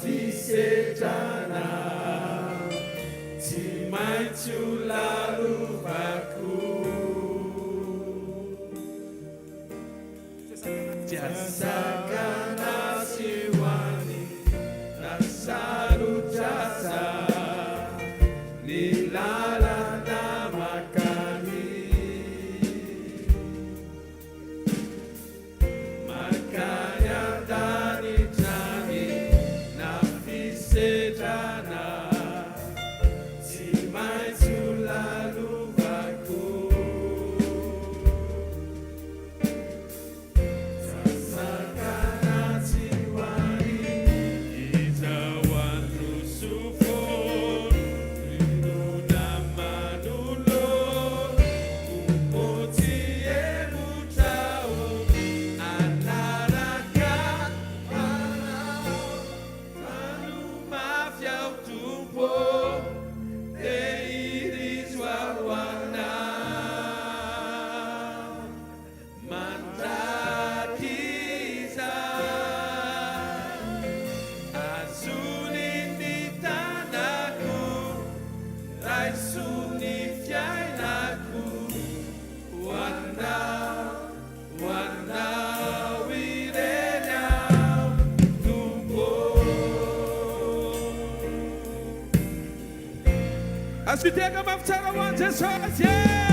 setana Timaitu lalu baku Jasakan asiwani Nasaru jasa Nilala namakani Makanya dari jani Setana Timaitu lalu baku Rasakan hati wani Itawan rusufun Rindu nama dulu Kumputi emu jauh Anarakan As we take a map, one, just yeah.